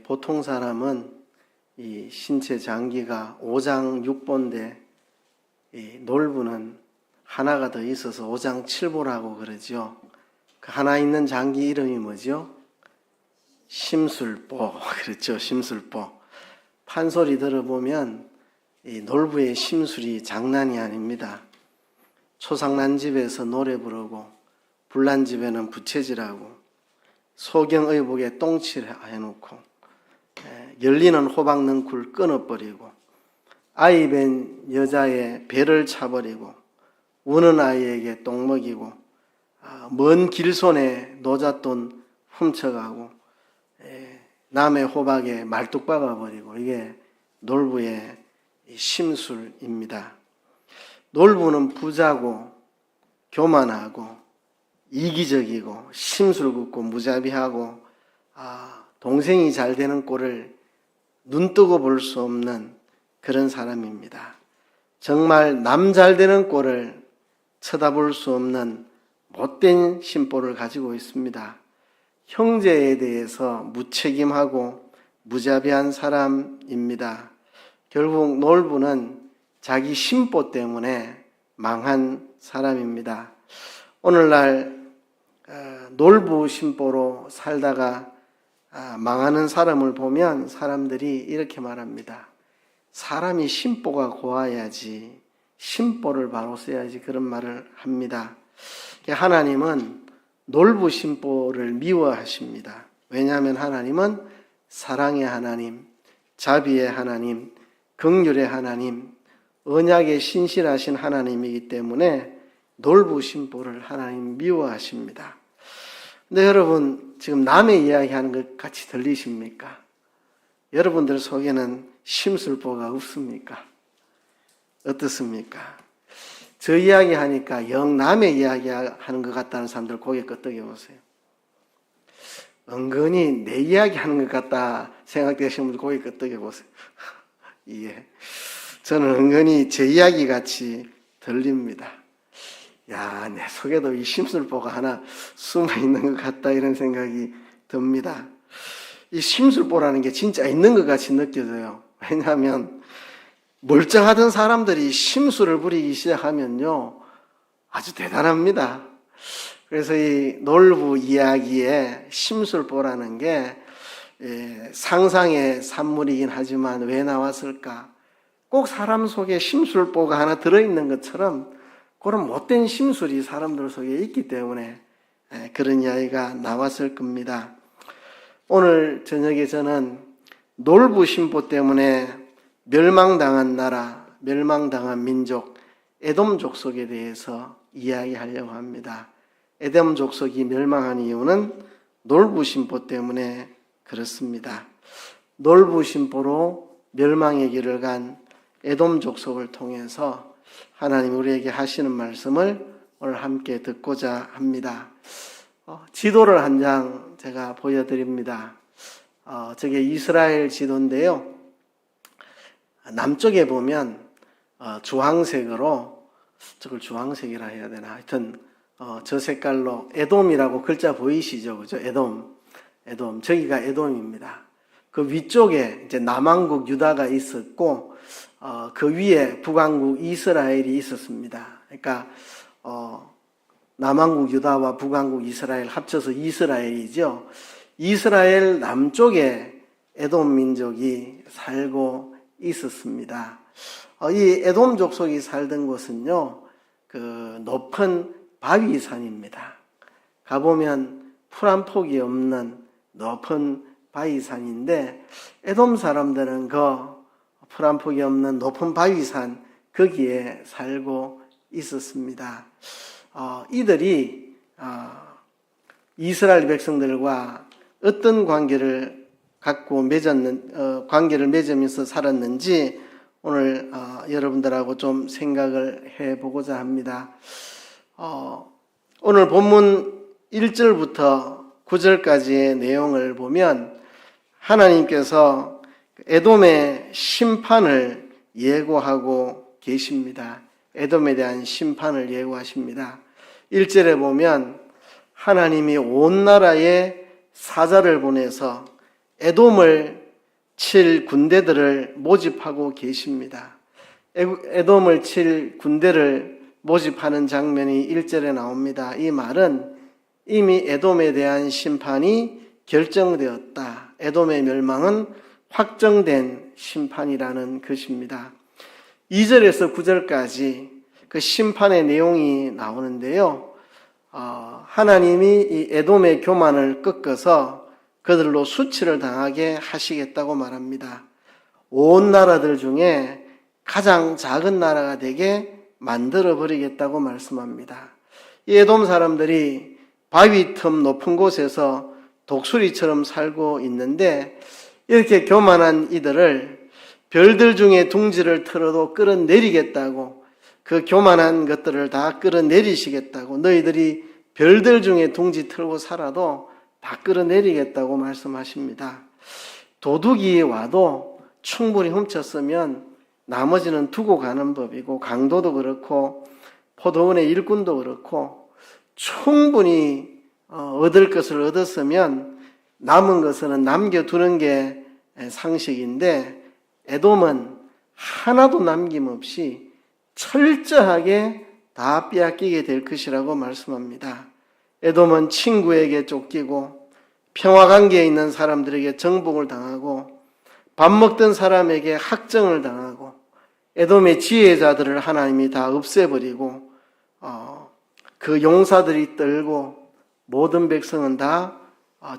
보통 사람은 이 신체 장기가 5장 6보인데 놀부는 하나가 더 있어서 5장 7보라고 그러죠. 그 하나 있는 장기 이름이 뭐죠? 심술보. 그렇죠. 심술보. 판소리 들어보면 이 놀부의 심술이 장난이 아닙니다. 초상난 집에서 노래 부르고 불난 집에는 부채질하고 소경의복에 똥칠 해놓고 열리는 호박능쿨 끊어버리고 아이 뵌 여자의 배를 차버리고 우는 아이에게 똥 먹이고 먼 길손에 노잣돈 훔쳐가고 남의 호박에 말뚝 박아버리고 이게 놀부의 심술입니다. 놀부는 부자고 교만하고 이기적이고 심술궂고 무자비하고 동생이 잘 되는 꼴을 눈뜨고 볼 수 없는 그런 사람입니다. 정말 남 잘 되는 꼴을 쳐다볼 수 없는 못된 심보를 가지고 있습니다. 형제에 대해서 무책임하고 무자비한 사람입니다. 결국 놀부는 자기 심보 때문에 망한 사람입니다. 오늘날 놀부 심보로 살다가 망하는 사람을 보면 사람들이 이렇게 말합니다. 사람이 심보가 고와야지, 심보를 바로 써야지, 그런 말을 합니다. 하나님은 놀부 심보를 미워하십니다. 왜냐하면 하나님은 사랑의 하나님, 자비의 하나님, 긍휼의 하나님, 언약에 신실하신 하나님이기 때문에 놀부 심보를 하나님 미워하십니다. 근데 여러분, 지금 남의 이야기하는 것 같이 들리십니까? 여러분들 속에는 심술보가 없습니까? 어떻습니까? 저 이야기하니까 영 남의 이야기하는 것 같다는 사람들 고개 끄덕여 보세요. 은근히 내 이야기하는 것 같다 생각되시는 분들 고개 끄덕여 보세요. 예. 저는 은근히 제 이야기 같이 들립니다. 야, 내 속에도 이 심술보가 하나 숨어 있는 것 같다 이런 생각이 듭니다. 이 심술보라는 게 진짜 있는 것 같이 느껴져요. 왜냐하면 멀쩡하던 사람들이 심술을 부리기 시작하면요 아주 대단합니다. 그래서 이 놀부 이야기에 심술보라는 게 상상의 산물이긴 하지만 왜 나왔을까? 꼭 사람 속에 심술보가 하나 들어있는 것처럼 그런 못된 심술이 사람들 속에 있기 때문에 그런 이야기가 나왔을 겁니다. 오늘 저녁에 저는 놀부 심보 때문에 멸망당한 나라, 멸망당한 민족, 에돔 족속에 대해서 이야기하려고 합니다. 에돔 족속이 멸망한 이유는 놀부 심보 때문에 그렇습니다. 놀부 심보로 멸망의 길을 간 에돔 족속을 통해서 하나님 우리에게 하시는 말씀을 오늘 함께 듣고자 합니다. 지도를 한 장 제가 보여드립니다. 저게 이스라엘 지도인데요. 남쪽에 보면 주황색으로, 저걸 주황색이라 해야 되나, 하여튼 저 색깔로 에돔이라고 글자 보이시죠? 그죠? 에돔. 저기가 에돔입니다. 그 위쪽에 이제 남왕국 유다가 있었고 그 위에 북왕국 이스라엘이 있었습니다. 그러니까 남왕국 유다와 북왕국 이스라엘 합쳐서 이스라엘이죠. 이스라엘 남쪽에 에돔 민족이 살고 있었습니다. 이 에돔 족속이 살던 곳은요, 그 높은 바위산입니다. 가보면 풀 한 폭이 없는 높은 바위산인데 에돔 사람들은 그 풀 한 폭이 없는 높은 바위산 거기에 살고 있었습니다. 이들이 이스라엘 백성들과 어떤 관계를 갖고 관계를 맺으면서 살았는지 오늘 여러분들하고 좀 생각을 해보고자 합니다. 오늘 본문 1절부터 9절까지의 내용을 보면 하나님께서 에돔의 심판을 예고하고 계십니다. 에돔에 대한 심판을 예고하십니다. 1절에 보면 하나님이 온 나라에 사자를 보내서 에돔을 칠 군대들을 모집하고 계십니다. 에돔을 칠 군대를 모집하는 장면이 1절에 나옵니다. 이 말은 이미 에돔에 대한 심판이 결정되었다. 에돔의 멸망은 확정된 심판이라는 것입니다. 2절에서 9절까지 그 심판의 내용이 나오는데요. 하나님이 이 에돔의 교만을 꺾어서 그들로 수치를 당하게 하시겠다고 말합니다. 온 나라들 중에 가장 작은 나라가 되게 만들어버리겠다고 말씀합니다. 이 에돔 사람들이 바위 틈 높은 곳에서 독수리처럼 살고 있는데 이렇게 교만한 이들을 별들 중에 둥지를 틀어도 끌어내리겠다고, 그 교만한 것들을 다 끌어내리시겠다고, 너희들이 별들 중에 둥지 틀고 살아도 다 끌어내리겠다고 말씀하십니다. 도둑이 와도 충분히 훔쳤으면 나머지는 두고 가는 법이고, 강도도 그렇고 포도원의 일꾼도 그렇고 충분히 얻을 것을 얻었으면 남은 것은 남겨두는 게 상식인데, 에돔은 하나도 남김없이 철저하게 다 빼앗기게 될 것이라고 말씀합니다. 에돔은 친구에게 쫓기고 평화관계에 있는 사람들에게 정복을 당하고 밥 먹던 사람에게 학정을 당하고, 에돔의 지혜자들을 하나님이 다 없애버리고 그 용사들이 떨고 모든 백성은 다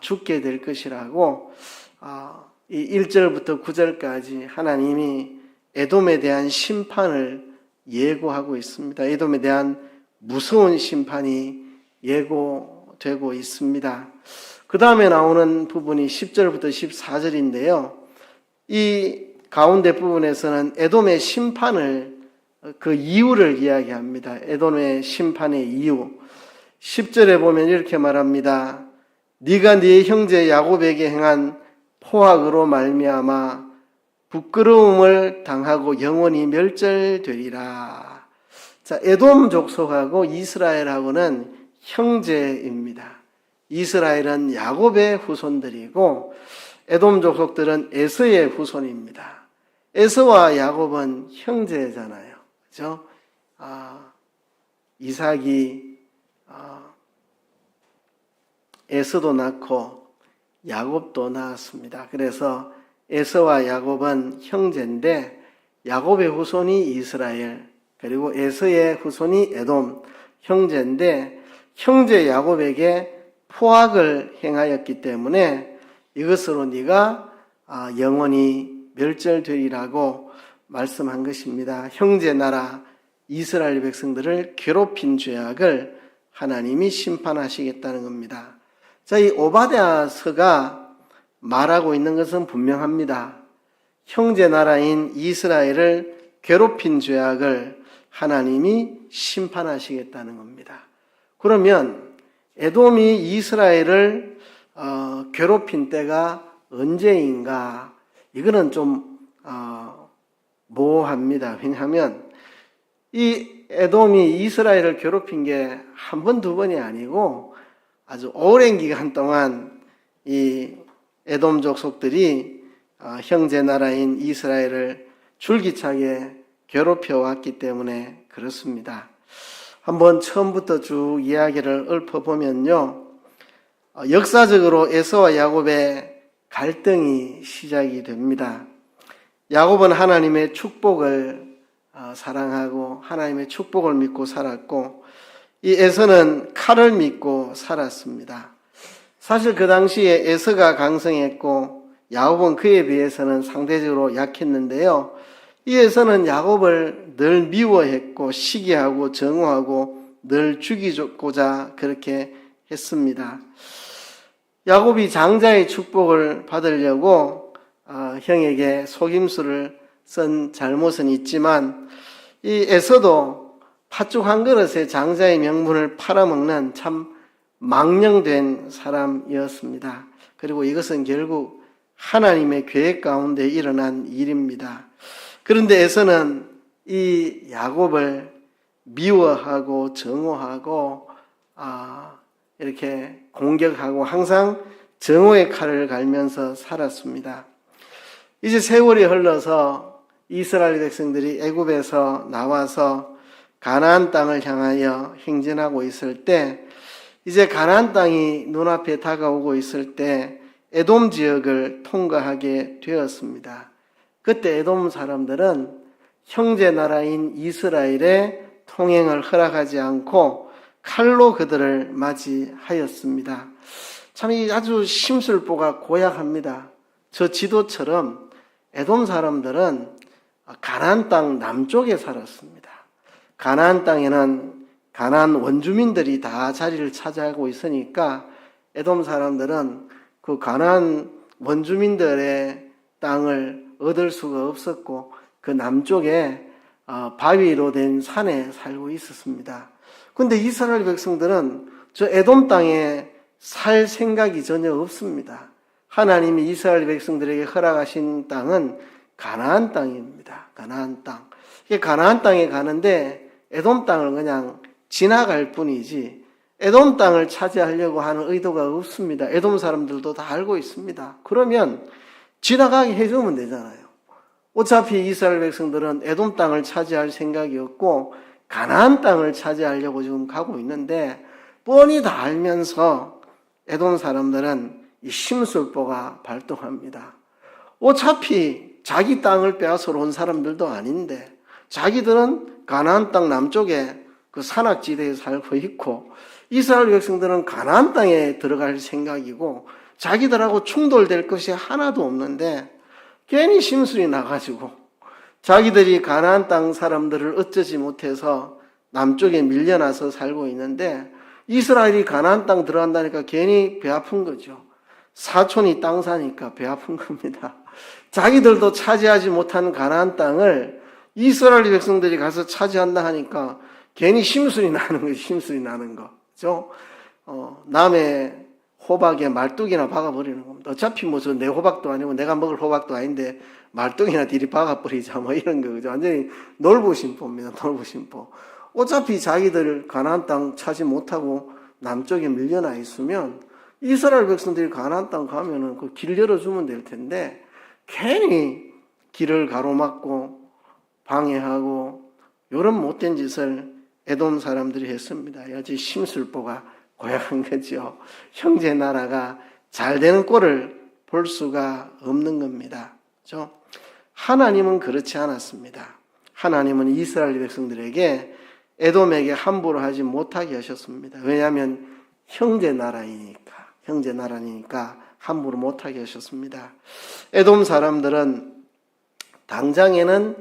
죽게 될 것이라고 이 1절부터 9절까지 하나님이 에돔에 대한 심판을 예고하고 있습니다. 에돔에 대한 무서운 심판이 예고되고 있습니다. 그 다음에 나오는 부분이 10절부터 14절인데요. 이 가운데 부분에서는 에돔의 심판을, 그 이유를 이야기합니다. 에돔의 심판의 이유. 10절에 보면 이렇게 말합니다. 네가 네 형제 야곱에게 행한 포악으로 말미암아 부끄러움을 당하고 영원히 멸절되리라. 자, 에돔 족속하고 이스라엘하고는 형제입니다. 이스라엘은 야곱의 후손들이고 에돔 족속들은 에서의 후손입니다. 에서와 야곱은 형제잖아요. 그죠? 이삭이 에서도 낳고 야곱도 낳았습니다. 그래서 에서와 야곱은 형제인데, 야곱의 후손이 이스라엘, 그리고 에서의 후손이 에돔, 형제인데 형제 야곱에게 포악을 행하였기 때문에 이것으로 네가 영원히 멸절되리라고 말씀한 것입니다. 형제 나라 이스라엘 백성들을 괴롭힌 죄악을 하나님이 심판하시겠다는 겁니다. 자, 이 오바댜서가 말하고 있는 것은 분명합니다. 형제 나라인 이스라엘을 괴롭힌 죄악을 하나님이 심판하시겠다는 겁니다. 그러면 에돔이 이스라엘을 괴롭힌 때가 언제인가? 이거는 좀 모호합니다. 왜냐하면 이 에돔이 이스라엘을 괴롭힌 게 한 번, 두 번이 아니고 아주 오랜 기간 동안 이 에돔 족속들이 형제 나라인 이스라엘을 줄기차게 괴롭혀 왔기 때문에 그렇습니다. 한번 처음부터 쭉 이야기를 읊어보면요. 역사적으로 에서와 야곱의 갈등이 시작이 됩니다. 야곱은 하나님의 축복을 사랑하고 하나님의 축복을 믿고 살았고, 이 에서는 칼을 믿고 살았습니다. 사실 그 당시에 에서가 강성했고 야곱은 그에 비해서는 상대적으로 약했는데요. 이 에서는 야곱을 늘 미워했고 시기하고 정오하고 늘 죽이고자 그렇게 했습니다. 야곱이 장자의 축복을 받으려고 형에게 속임수를 쓴 잘못은 있지만, 이 에서도 팥죽 한 그릇에 장자의 명분을 팔아먹는 참 망령된 사람이었습니다. 그리고 이것은 결국 하나님의 계획 가운데 일어난 일입니다. 그런데 에서는 이 야곱을 미워하고 정오하고 이렇게 공격하고 항상 정오의 칼을 갈면서 살았습니다. 이제 세월이 흘러서 이스라엘 백성들이 애굽에서 나와서 가나안 땅을 향하여 행진하고 있을 때, 이제 가나안 땅이 눈앞에 다가오고 있을 때 에돔 지역을 통과하게 되었습니다. 그때 에돔 사람들은 형제 나라인 이스라엘의 통행을 허락하지 않고 칼로 그들을 맞이하였습니다. 참 이 아주 심술보가 고약합니다. 저 지도처럼 에돔 사람들은 가나안 땅 남쪽에 살았습니다. 가나안 땅에는 가나안 원주민들이 다 자리를 차지하고 있으니까 에돔 사람들은 그 가나안 원주민들의 땅을 얻을 수가 없었고 그 남쪽에 바위로 된 산에 살고 있었습니다. 그런데 이스라엘 백성들은 저 에돔 땅에 살 생각이 전혀 없습니다. 하나님이 이스라엘 백성들에게 허락하신 땅은 가나안 땅입니다. 가나안 땅. 이게 가나안 땅에 가는데 에돔 땅을 그냥 지나갈 뿐이지 에돔 땅을 차지하려고 하는 의도가 없습니다. 에돔 사람들도 다 알고 있습니다. 그러면 지나가게 해주면 되잖아요. 어차피 이스라엘 백성들은 에돔 땅을 차지할 생각이 없고 가나안 땅을 차지하려고 지금 가고 있는데 뻔히 다 알면서 에돔 사람들은 이 심술보가 발동합니다. 어차피 자기 땅을 빼앗으러 온 사람들도 아닌데 자기들은 가나안 땅 남쪽에 그 산악지대에 살고 있고 이스라엘 백성들은 가나안 땅에 들어갈 생각이고 자기들하고 충돌될 것이 하나도 없는데 괜히 심술이 나가지고 자기들이 가나안 땅 사람들을 어쩌지 못해서 남쪽에 밀려나서 살고 있는데 이스라엘이 가나안 땅 들어간다니까 괜히 배 아픈 거죠. 사촌이 땅 사니까 배 아픈 겁니다. 자기들도 차지하지 못한 가나안 땅을 이스라엘 백성들이 가서 차지한다 하니까 괜히 심술이 나는 거죠. 심술이 나는 거. 그죠? 남의 호박에 말뚝이나 박아버리는 겁니다. 어차피 뭐 저 내 호박도 아니고 내가 먹을 호박도 아닌데 말뚝이나 뒤리 박아버리자 뭐 이런 거. 그죠? 완전히 놀부심보입니다. 놀부심보. 어차피 자기들 가나안 땅 차지 못하고 남쪽에 밀려나 있으면 이스라엘 백성들이 가나안 땅 가면은 그 길 열어주면 될 텐데 괜히 길을 가로막고 방해하고 이런 못된 짓을 에돔 사람들이 했습니다. 아주 심술보가 고약한 거죠. 형제 나라가 잘 되는 꼴을 볼 수가 없는 겁니다. 그렇죠? 하나님은 그렇지 않았습니다. 하나님은 이스라엘 백성들에게 에돔에게 함부로 하지 못하게 하셨습니다. 왜냐하면 형제 나라니까 함부로 못하게 하셨습니다. 에돔 사람들은 당장에는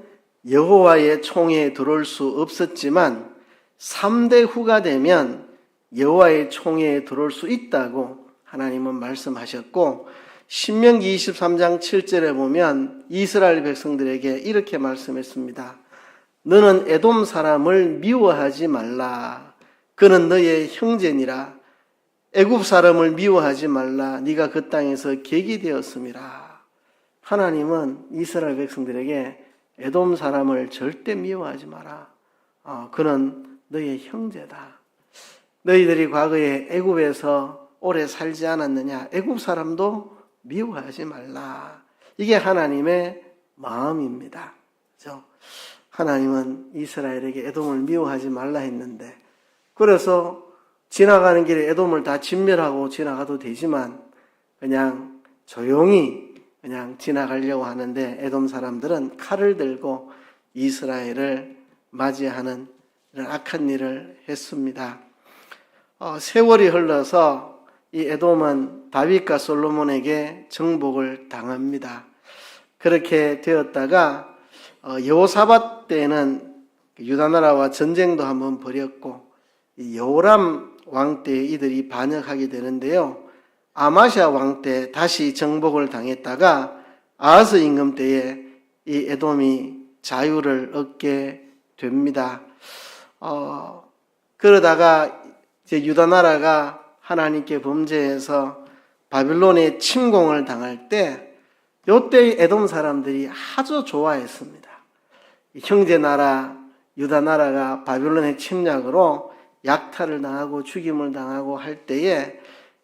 여호와의 총회에 들어올 수 없었지만 3대 후가 되면 여호와의 총회에 들어올 수 있다고 하나님은 말씀하셨고 신명기 23장 7절에 보면 이스라엘 백성들에게 이렇게 말씀했습니다. 너는 에돔 사람을 미워하지 말라. 그는 너의 형제니라. 애굽 사람을 미워하지 말라. 네가 그 땅에서 객이 되었음이라. 하나님은 이스라엘 백성들에게 에돔 사람을 절대 미워하지 마라. 그는 너의 형제다. 너희들이 과거에 애굽에서 오래 살지 않았느냐? 애굽 사람도 미워하지 말라. 이게 하나님의 마음입니다. 그렇죠? 하나님은 이스라엘에게 에돔을 미워하지 말라 했는데 그래서 지나가는 길에 에돔을 다 진멸하고 지나가도 되지만 그냥 조용히 그냥 지나가려고 하는데 에돔 사람들은 칼을 들고 이스라엘을 맞이하는 이런 악한 일을 했습니다. 세월이 흘러서 이 에돔은 다윗과 솔로몬에게 정복을 당합니다. 그렇게 되었다가 여호사밧 때는 유다나라와 전쟁도 한번 벌였고 여호람 왕 때 이들이 반역하게 되는데요. 아마시아 왕 때 다시 정복을 당했다가 아하스 임금 때에 이 에돔이 자유를 얻게 됩니다. 그러다가 이제 유다나라가 하나님께 범죄해서 바빌론에 침공을 당할 때 이때 에돔 사람들이 아주 좋아했습니다. 형제 나라 유다나라가 바빌론의 침략으로 약탈을 당하고 죽임을 당하고 할 때에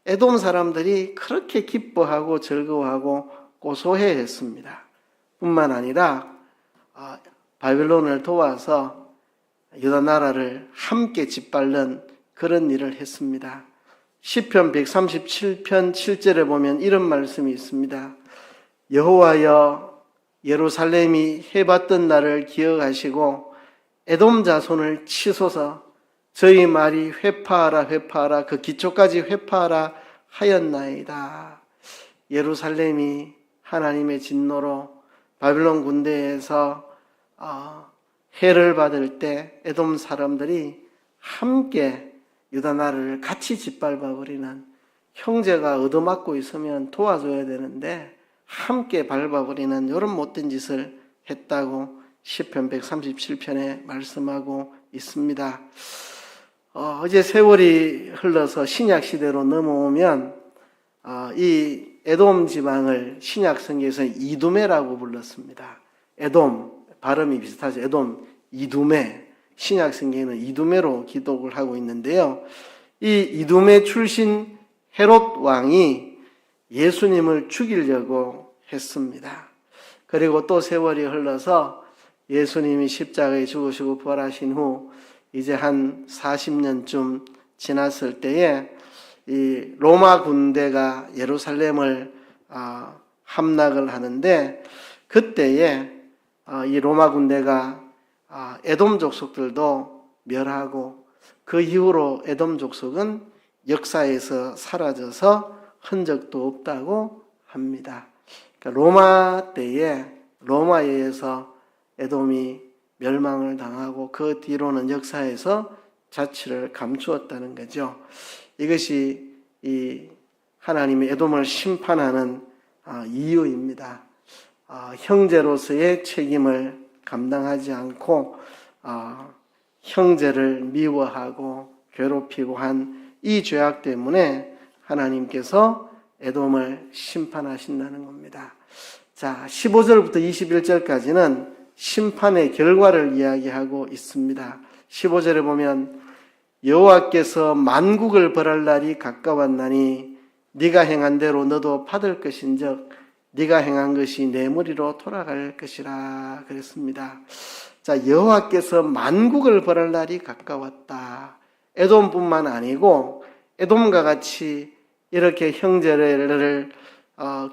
에돔 사람들이 그렇게 기뻐하고 즐거워하고 고소해했습니다. 뿐만 아니라 바벨론을 도와서 유다 나라를 함께 짓밟는 그런 일을 했습니다. 시편 137편 7절에 보면 이런 말씀이 있습니다. 여호와여, 예루살렘이 해봤던 날을 기억하시고 에돔 자손을 치소서. 저희 말이 회파하라 회파하라, 그 기초까지 회파하라 하였나이다. 예루살렘이 하나님의 진노로 바벨론 군대에서 해를 받을 때 에돔 사람들이 함께 유다 나라를 같이 짓밟아 버리는, 형제가 얻어맞고 있으면 도와줘야 되는데 함께 밟아버리는 이런 못된 짓을 했다고 시편 137편에 말씀하고 있습니다. 이제 세월이 흘러서 신약 시대로 넘어오면 이 에돔 지방을 신약 성경에서는 이두메라고 불렀습니다. 에돔 발음이 비슷하죠. 에돔, 이두메. 신약 성경에는 이두메로 기록을 하고 있는데요. 이 이두메 출신 헤롯 왕이 예수님을 죽이려고 했습니다. 그리고 또 세월이 흘러서 예수님이 십자가에 죽으시고 부활하신 후 이제 한 40년쯤 지났을 때에 이 로마 군대가 예루살렘을 함락을 하는데, 그때에 이 로마 군대가 에돔 족속들도 멸하고 그 이후로 에돔 족속은 역사에서 사라져서 흔적도 없다고 합니다. 그러니까 로마 때에 로마에 의해서 에돔이 멸망을 당하고 그 뒤로는 역사에서 자취를 감추었다는 거죠. 이것이 이 하나님이 에돔을 심판하는 이유입니다. 형제로서의 책임을 감당하지 않고 형제를 미워하고 괴롭히고 한 이 죄악 때문에 하나님께서 에돔을 심판하신다는 겁니다. 자, 15절부터 21절까지는 심판의 결과를 이야기하고 있습니다. 15절에 보면 여호와께서 만국을 벌할 날이 가까웠나니 네가 행한 대로 너도 받을 것인즉 네가 행한 것이 내 머리로 돌아갈 것이라 그랬습니다. 자, 여호와께서 만국을 벌할 날이 가까웠다. 에돔뿐만 아니고 에돔과 같이 이렇게 형제를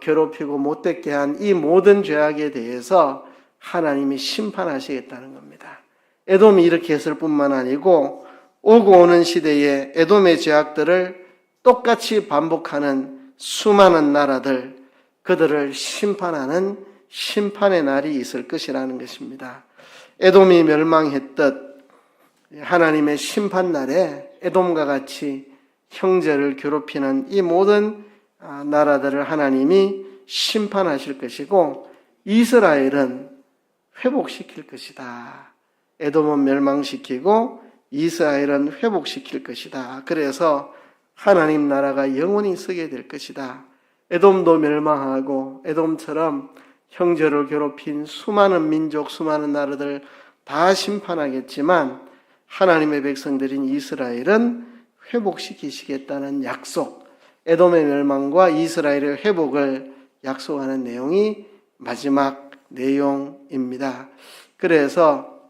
괴롭히고 못되게 한 이 모든 죄악에 대해서 하나님이 심판하시겠다는 겁니다. 에돔이 이렇게 했을 뿐만 아니고 오고 오는 시대에 에돔의 죄악들을 똑같이 반복하는 수많은 나라들, 그들을 심판하는 심판의 날이 있을 것이라는 것입니다. 에돔이 멸망했듯 하나님의 심판날에 에돔과 같이 형제를 괴롭히는 이 모든 나라들을 하나님이 심판하실 것이고 이스라엘은 회복시킬 것이다. 에돔은 멸망시키고 이스라엘은 회복시킬 것이다. 그래서 하나님 나라가 영원히 서게 될 것이다. 에돔도 멸망하고 에돔처럼 형제를 괴롭힌 수많은 민족, 수많은 나라들 다 심판하겠지만 하나님의 백성들인 이스라엘은 회복시키시겠다는 약속, 에돔의 멸망과 이스라엘의 회복을 약속하는 내용이 마지막 내용입니다. 그래서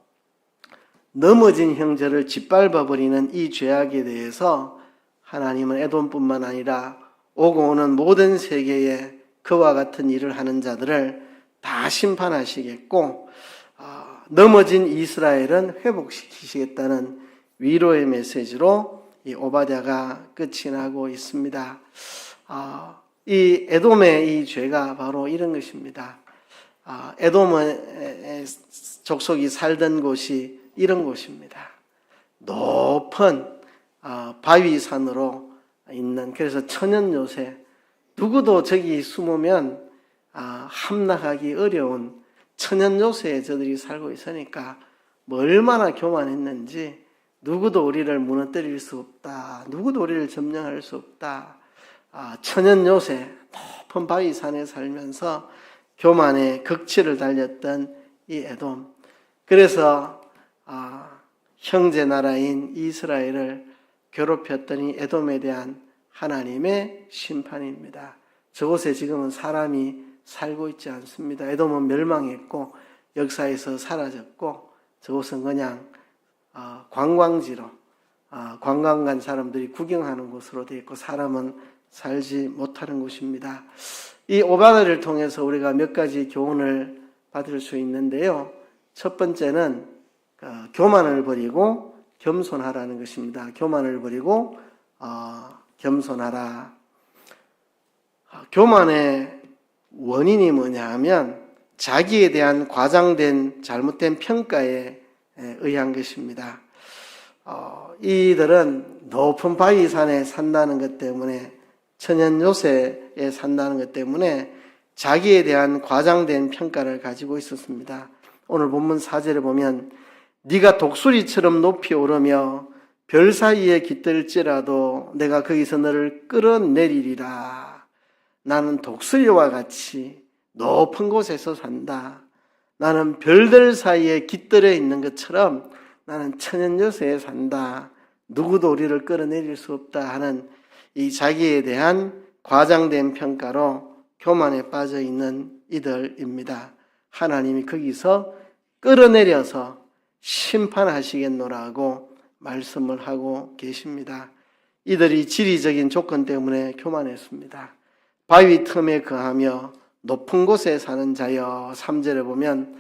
넘어진 형제를 짓밟아버리는 이 죄악에 대해서 하나님은 에돔뿐만 아니라 오고 오는 모든 세계에 그와 같은 일을 하는 자들을 다 심판하시겠고 넘어진 이스라엘은 회복시키시겠다는 위로의 메시지로 이 오바댜가 끝이 나고 있습니다. 이 에돔의 이 죄가 바로 이런 것입니다. 에돔의 족속이 살던 곳이 이런 곳입니다. 높은 바위산으로 있는, 그래서 천연 요새, 누구도 저기 숨으면 함락하기 어려운 천연 요새에 저들이 살고 있으니까 뭐 얼마나 교만했는지, 누구도 우리를 무너뜨릴 수 없다, 누구도 우리를 점령할 수 없다, 천연 요새 높은 바위산에 살면서 교만의 극치를 달렸던 이 에돔. 그래서 형제 나라인 이스라엘을 괴롭혔더니 에돔에 대한 하나님의 심판입니다. 저곳에 지금은 사람이 살고 있지 않습니다. 에돔은 멸망했고 역사에서 사라졌고 저곳은 그냥 관광지로 관광 간 사람들이 구경하는 곳으로 되어 있고 사람은 살지 못하는 곳입니다. 이 오바다를 통해서 우리가 몇 가지 교훈을 받을 수 있는데요. 첫 번째는 교만을 버리고 겸손하라는 것입니다. 교만을 버리고 겸손하라. 교만의 원인이 뭐냐 하면 자기에 대한 과장된 잘못된 평가에 의한 것입니다. 이들은 높은 바위산에 산다는 것 때문에 천연 요새에 산다는 것 때문에 자기에 대한 과장된 평가를 가지고 있었습니다. 오늘 본문 4절에 보면 네가 독수리처럼 높이 오르며 별 사이에 깃들지라도 내가 거기서 너를 끌어내리리라. 나는 독수리와 같이 높은 곳에서 산다. 나는 별들 사이에 깃들어 있는 것처럼 나는 천연 요새에 산다. 누구도 우리를 끌어내릴 수 없다 하는 이 자기에 대한 과장된 평가로 교만에 빠져 있는 이들입니다. 하나님이 거기서 끌어내려서 심판하시겠노라고 말씀을 하고 계십니다. 이들이 지리적인 조건 때문에 교만했습니다. 바위 틈에 거하며 높은 곳에 사는 자여. 3절에 보면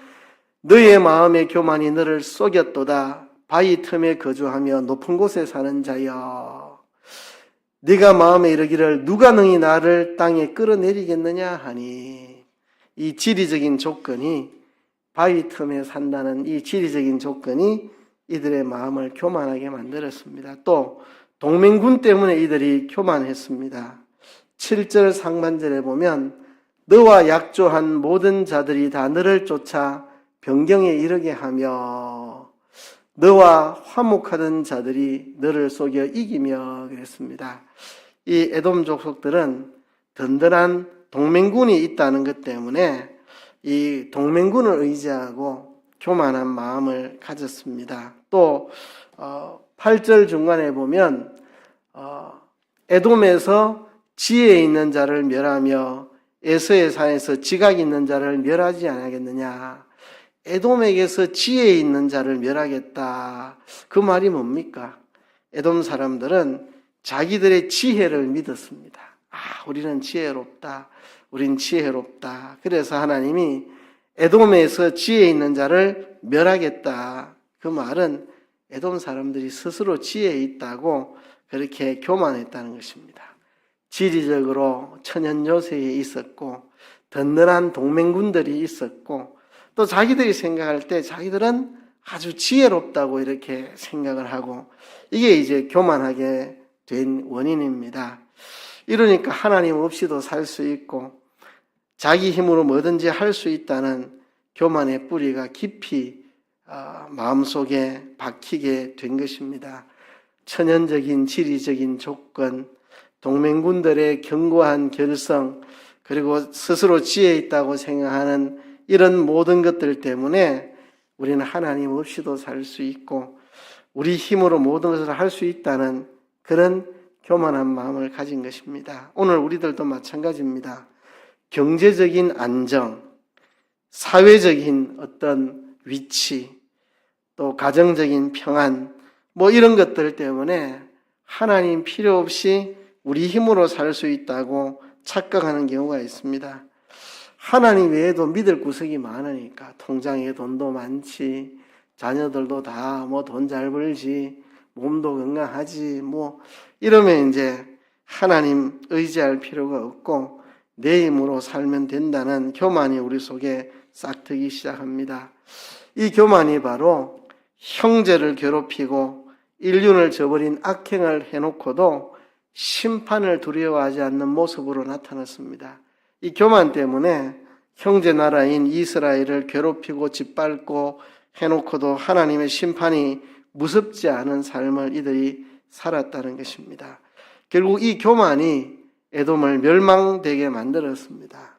너의 마음의 교만이 너를 속였도다. 바위 틈에 거주하며 높은 곳에 사는 자여. 네가 마음에 이르기를 누가 능히 나를 땅에 끌어내리겠느냐 하니. 이 지리적인 조건이 바위 틈에 산다는 이 지리적인 조건이 이들의 마음을 교만하게 만들었습니다. 또 동맹군 때문에 이들이 교만했습니다. 7절 상반절에 보면 너와 약조한 모든 자들이 다 너를 쫓아 변경에 이르게 하며 너와 화목하던 자들이 너를 속여 이기며 그랬습니다. 이 에돔 족속들은 든든한 동맹군이 있다는 것 때문에 이 동맹군을 의지하고 교만한 마음을 가졌습니다. 또 8절 중간에 보면 에돔에서 지혜 있는 자를 멸하며 에서의 산에서 지각 있는 자를 멸하지 않겠느냐. 에돔에게서 지혜 있는 자를 멸하겠다. 그 말이 뭡니까? 에돔 사람들은 자기들의 지혜를 믿었습니다. 우리는 지혜롭다. 우린 지혜롭다. 그래서 하나님이 에돔에서 지혜 있는 자를 멸하겠다. 그 말은 에돔 사람들이 스스로 지혜 있다고 그렇게 교만했다는 것입니다. 지리적으로 천연 요새에 있었고 든든한 동맹군들이 있었고 또 자기들이 생각할 때 자기들은 아주 지혜롭다고 이렇게 생각을 하고 이게 이제 교만하게 된 원인입니다. 이러니까 하나님 없이도 살 수 있고 자기 힘으로 뭐든지 할 수 있다는 교만의 뿌리가 깊이 마음속에 박히게 된 것입니다. 천연적인 지리적인 조건, 동맹군들의 견고한 결성, 그리고 스스로 지혜 있다고 생각하는 이런 모든 것들 때문에 우리는 하나님 없이도 살 수 있고 우리 힘으로 모든 것을 할 수 있다는 그런 교만한 마음을 가진 것입니다. 오늘 우리들도 마찬가지입니다. 경제적인 안정, 사회적인 어떤 위치, 또 가정적인 평안, 이런 것들 때문에 하나님 필요 없이 우리 힘으로 살 수 있다고 착각하는 경우가 있습니다. 하나님 외에도 믿을 구석이 많으니까 통장에 돈도 많지, 자녀들도 다 돈 잘 벌지, 몸도 건강하지, 이러면 이제 하나님 의지할 필요가 없고 내 힘으로 살면 된다는 교만이 우리 속에 싹트기 시작합니다. 이 교만이 바로 형제를 괴롭히고 인륜을 저버린 악행을 해놓고도 심판을 두려워하지 않는 모습으로 나타났습니다. 이 교만 때문에 형제 나라인 이스라엘을 괴롭히고 짓밟고 해놓고도 하나님의 심판이 무섭지 않은 삶을 이들이 살았다는 것입니다. 결국 이 교만이 에돔을 멸망되게 만들었습니다.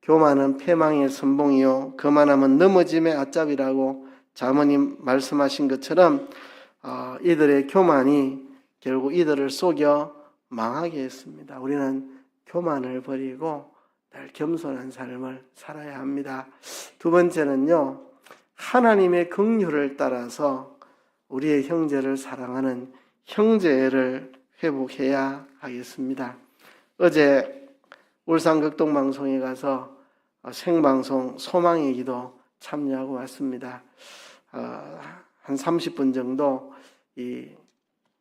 교만은 패망의 선봉이요 거만함은 넘어짐의 앞잡이라고 자모님 말씀하신 것처럼 이들의 교만이 결국 이들을 속여 망하게 했습니다. 우리는 교만을 버리고 늘 겸손한 삶을 살아야 합니다. 두 번째는요, 하나님의 긍휼을 따라서 우리의 형제를 사랑하는 형제를 회복해야 하겠습니다. 어제 울산극동방송에 가서 생방송 소망의 기도 참여하고 왔습니다. 한 30분 정도 이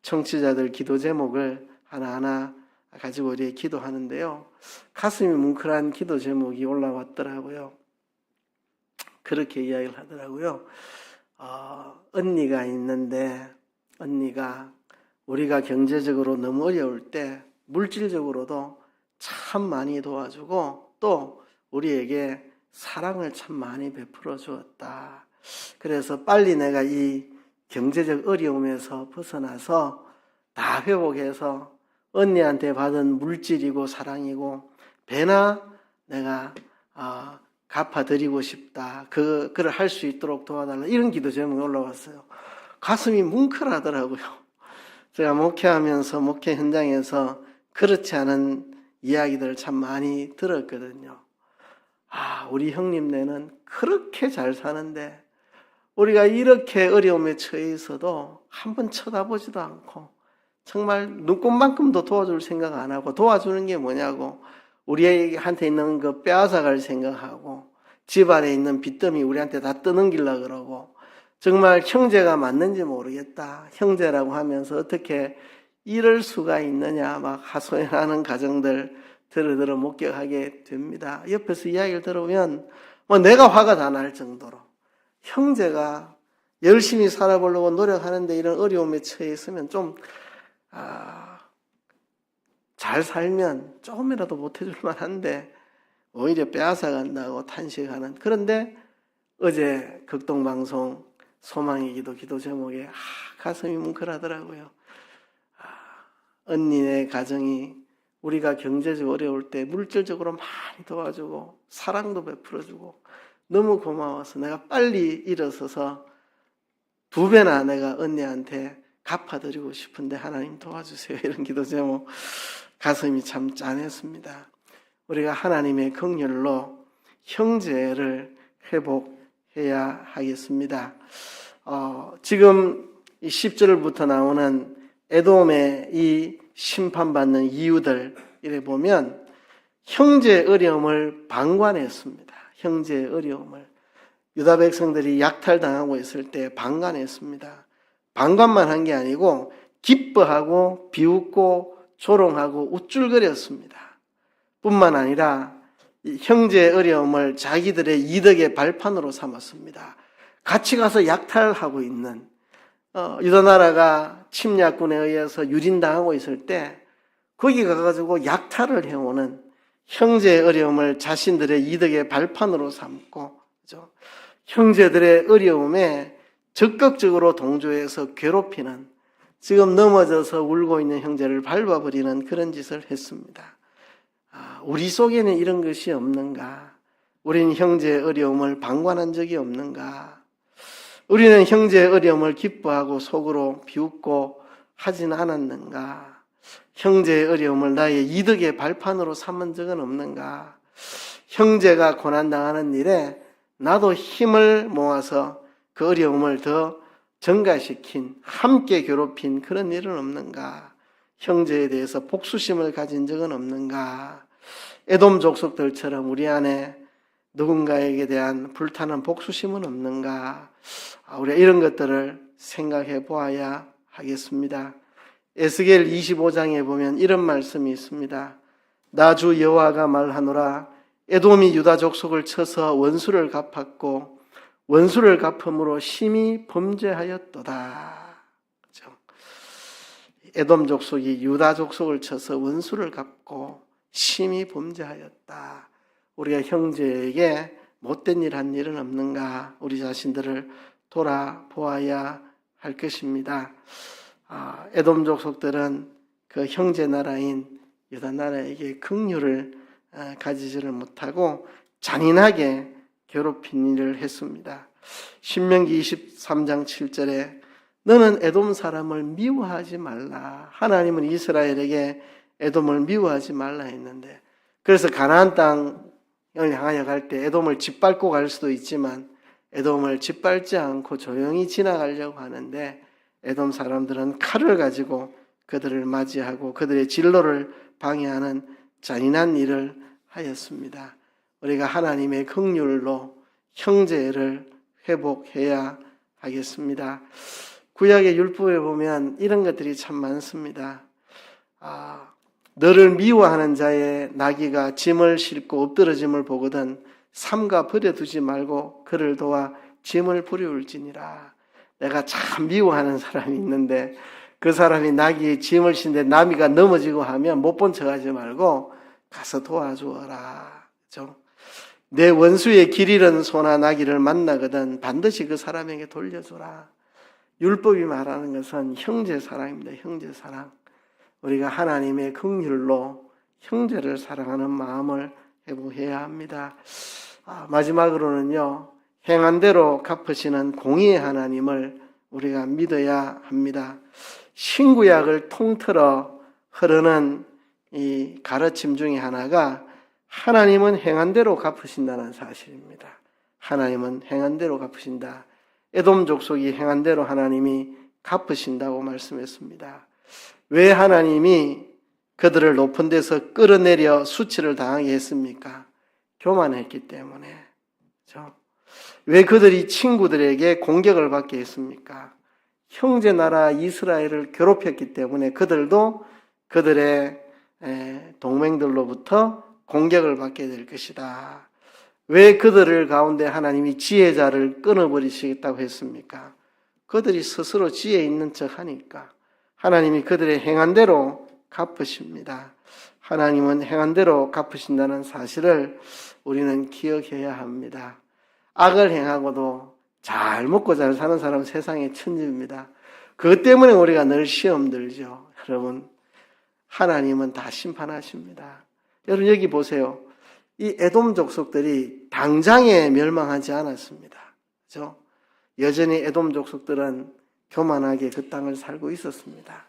청취자들 기도 제목을 하나하나 가지고 우리 기도하는데요. 가슴이 뭉클한 기도 제목이 올라왔더라고요. 그렇게 이야기를 하더라고요. 언니가 있는데 언니가 우리가 경제적으로 너무 어려울 때 물질적으로도 참 많이 도와주고 또 우리에게 사랑을 참 많이 베풀어 주었다. 그래서 빨리 내가 이 경제적 어려움에서 벗어나서 다 회복해서 언니한테 받은 물질이고 사랑이고 배나 내가 갚아드리고 싶다. 그걸 할 수 있도록 도와달라. 이런 기도 제목이 올라왔어요. 가슴이 뭉클하더라고요. 제가 목회하면서 목회 현장에서 그렇지 않은 이야기들을 참 많이 들었거든요. 우리 형님네는 그렇게 잘 사는데 우리가 이렇게 어려움에 처해 있어도 한번 쳐다보지도 않고 정말 눈꼽만큼도 도와줄 생각 안 하고 도와주는 게 뭐냐고 우리한테 있는 거 빼앗아갈 생각하고 집안에 있는 빚더미 우리한테 다 떠넘기려고 그러고 정말 형제가 맞는지 모르겠다. 형제라고 하면서 어떻게 이럴 수가 있느냐 막 하소연하는 가정들 들어 목격하게 됩니다. 옆에서 이야기를 들어보면 내가 화가 다 날 정도로 형제가 열심히 살아보려고 노력하는데 이런 어려움에 처해 있으면 좀 잘 살면 조금이라도 못해줄 만한데 오히려 빼앗아 간다고 탄식하는. 그런데 어제 극동방송 소망의 기도 제목에 가슴이 뭉클하더라고요. 언니네 가정이 우리가 경제적 어려울 때 물질적으로 많이 도와주고 사랑도 베풀어주고 너무 고마워서 내가 빨리 일어서서 2배나 내가 언니한테 갚아드리고 싶은데 하나님 도와주세요. 이런 기도 제목 가슴이 참 짠했습니다. 우리가 하나님의 긍휼로 형제를 회복해야 하겠습니다. 지금 10절부터 나오는 에돔의 이 심판받는 이유들 이래 보면 형제의 어려움을 방관했습니다. 형제의 어려움을 유다 백성들이 약탈당하고 있을 때 방관했습니다. 방관만 한 게 아니고 기뻐하고 비웃고 조롱하고 우쭐거렸습니다. 뿐만 아니라 형제의 어려움을 자기들의 이득의 발판으로 삼았습니다. 같이 가서 약탈하고 있는 유다 나라가 침략군에 의해서 유린당하고 있을 때 거기 가가지고 약탈을 해오는 형제의 어려움을 자신들의 이득의 발판으로 삼고 그렇죠? 형제들의 어려움에 적극적으로 동조해서 괴롭히는 지금 넘어져서 울고 있는 형제를 밟아버리는 그런 짓을 했습니다. 우리 속에는 이런 것이 없는가? 우리는 형제의 어려움을 방관한 적이 없는가? 우리는 형제의 어려움을 기뻐하고 속으로 비웃고 하진 않았는가? 형제의 어려움을 나의 이득의 발판으로 삼은 적은 없는가? 형제가 고난당하는 일에 나도 힘을 모아서 그 어려움을 더 증가시킨, 함께 괴롭힌 그런 일은 없는가? 형제에 대해서 복수심을 가진 적은 없는가? 에돔 족속들처럼 우리 안에 누군가에게 대한 불타는 복수심은 없는가? 우리가 이런 것들을 생각해 보아야 하겠습니다. 에스겔 25장에 보면 이런 말씀이 있습니다. 나 주 여호와가 말하노라 에돔이 유다 족속을 쳐서 원수를 갚았고 원수를 갚음으로 심히 범죄하였도다. 그렇죠? 에돔 족속이 유다 족속을 쳐서 원수를 갚고 심히 범죄하였다. 우리가 형제에게 못된 일 한 일은 없는가? 우리 자신들을 돌아보아야 할 것입니다. 에돔 족속들은 그 형제 나라인 유다 나라에게 긍휼을 가지지를 못하고 잔인하게 괴롭힌 일을 했습니다. 신명기 23장 7절에 너는 에돔 사람을 미워하지 말라. 하나님은 이스라엘에게 에돔을 미워하지 말라 했는데, 그래서 가나안 땅을 향하여 갈 때 에돔을 짓밟고 갈 수도 있지만 에돔을 짓밟지 않고 조용히 지나가려고 하는데, 에돔 사람들은 칼을 가지고 그들을 맞이하고 그들의 진로를 방해하는 잔인한 일을 하였습니다. 우리가 하나님의 긍휼로 형제를 회복해야 하겠습니다. 구약의 율법에 보면 이런 것들이 참 많습니다. 너를 미워하는 자의 나귀가 짐을 싣고 엎드러짐을 보거든 삼가 버려두지 말고 그를 도와 짐을 부려올지니라. 내가 참 미워하는 사람이 있는데 그 사람이 나귀의 짐을 싣는데 나귀가 넘어지고 하면 못 본 척하지 말고 가서 도와주어라. 그렇죠? 내 원수의 길 잃은 소나 나귀를 만나거든 반드시 그 사람에게 돌려줘라. 율법이 말하는 것은 형제 사랑입니다. 형제 사랑. 우리가 하나님의 긍휼로 형제를 사랑하는 마음을 회복해야 합니다. 마지막으로는요, 행한 대로 갚으시는 공의의 하나님을 우리가 믿어야 합니다. 신구약을 통틀어 흐르는 이 가르침 중에 하나가 하나님은 행한 대로 갚으신다는 사실입니다. 하나님은 행한 대로 갚으신다. 에돔 족속이 행한 대로 하나님이 갚으신다고 말씀했습니다. 왜 하나님이 그들을 높은 데서 끌어내려 수치를 당하게 했습니까? 교만했기 때문에. 그렇죠? 왜 그들이 친구들에게 공격을 받게 했습니까? 형제 나라 이스라엘을 괴롭혔기 때문에 그들도 그들의 동맹들로부터 공격을 받게 될 것이다. 왜 그들을 가운데 하나님이 지혜자를 끊어버리시겠다고 했습니까? 그들이 스스로 지혜 있는 척 하니까. 하나님이 그들의 행한 대로 갚으십니다. 하나님은 행한 대로 갚으신다는 사실을 우리는 기억해야 합니다. 악을 행하고도 잘 먹고 잘 사는 사람은 세상의 천지입니다. 그것 때문에 우리가 늘 시험 들죠. 여러분, 하나님은 다 심판하십니다. 여러분 여기 보세요. 이 에돔 족속들이 당장에 멸망하지 않았습니다. 그렇죠? 여전히 에돔 족속들은 교만하게 그 땅을 살고 있었습니다.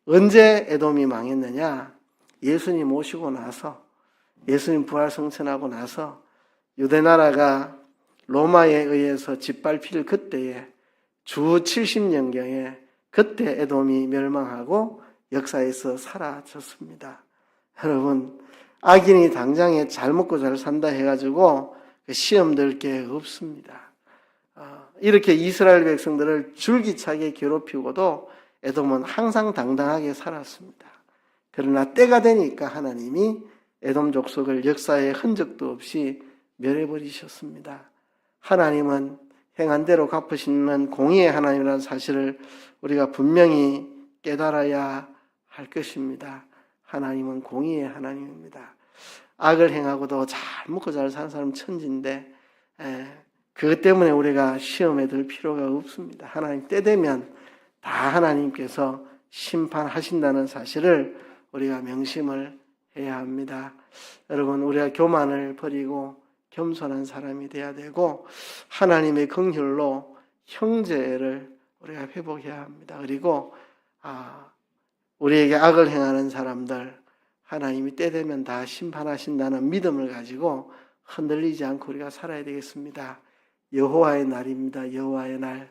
언제 에돔이 망했느냐? 예수님 오시고 나서, 예수님 부활승천하고 나서 유대나라가 로마에 의해서 짓밟힐 그때에 주 70년경에 그때 에돔이 멸망하고 역사에서 사라졌습니다. 여러분, 악인이 당장에 잘 먹고 잘 산다 해가지고 시험 들 게 없습니다. 이렇게 이스라엘 백성들을 줄기차게 괴롭히고도 에돔은 항상 당당하게 살았습니다. 그러나 때가 되니까 하나님이 에돔 족속을 역사의 흔적도 없이 멸해버리셨습니다. 하나님은 행한 대로 갚으시는 공의의 하나님이라는 사실을 우리가 분명히 깨달아야 할 것입니다. 하나님은 공의의 하나님입니다. 악을 행하고도 잘 먹고 잘 사는 사람은 천지인데 그것 때문에 우리가 시험에 들 필요가 없습니다. 하나님 때 되면 다 하나님께서 심판하신다는 사실을 우리가 명심을 해야 합니다. 여러분, 우리가 교만을 버리고 겸손한 사람이 돼야 되고 하나님의 긍휼로 형제를 우리가 회복해야 합니다. 그리고 우리에게 악을 행하는 사람들 하나님이 때 되면 다 심판하신다는 믿음을 가지고 흔들리지 않고 우리가 살아야 되겠습니다. 여호와의 날입니다. 여호와의 날.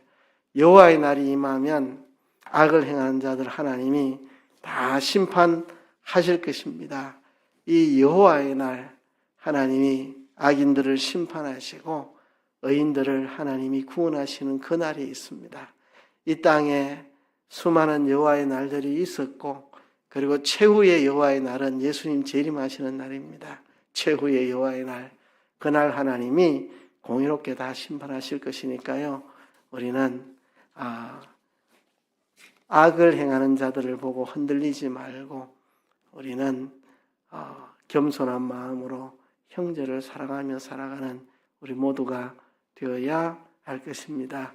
여호와의 날이 임하면 악을 행하는 자들 하나님이 다 심판하실 것입니다. 이 여호와의 날 하나님이 악인들을 심판하시고 의인들을 하나님이 구원하시는 그 날이 있습니다. 이 땅에 수많은 여호와의 날들이 있었고 그리고 최후의 여호와의 날은 예수님 재림하시는 날입니다. 최후의 여호와의 날. 그날 하나님이 공의롭게 다 심판하실 것이니까요. 우리는 악을 행하는 자들을 보고 흔들리지 말고 우리는 겸손한 마음으로 형제를 사랑하며 살아가는 우리 모두가 되어야 할 것입니다.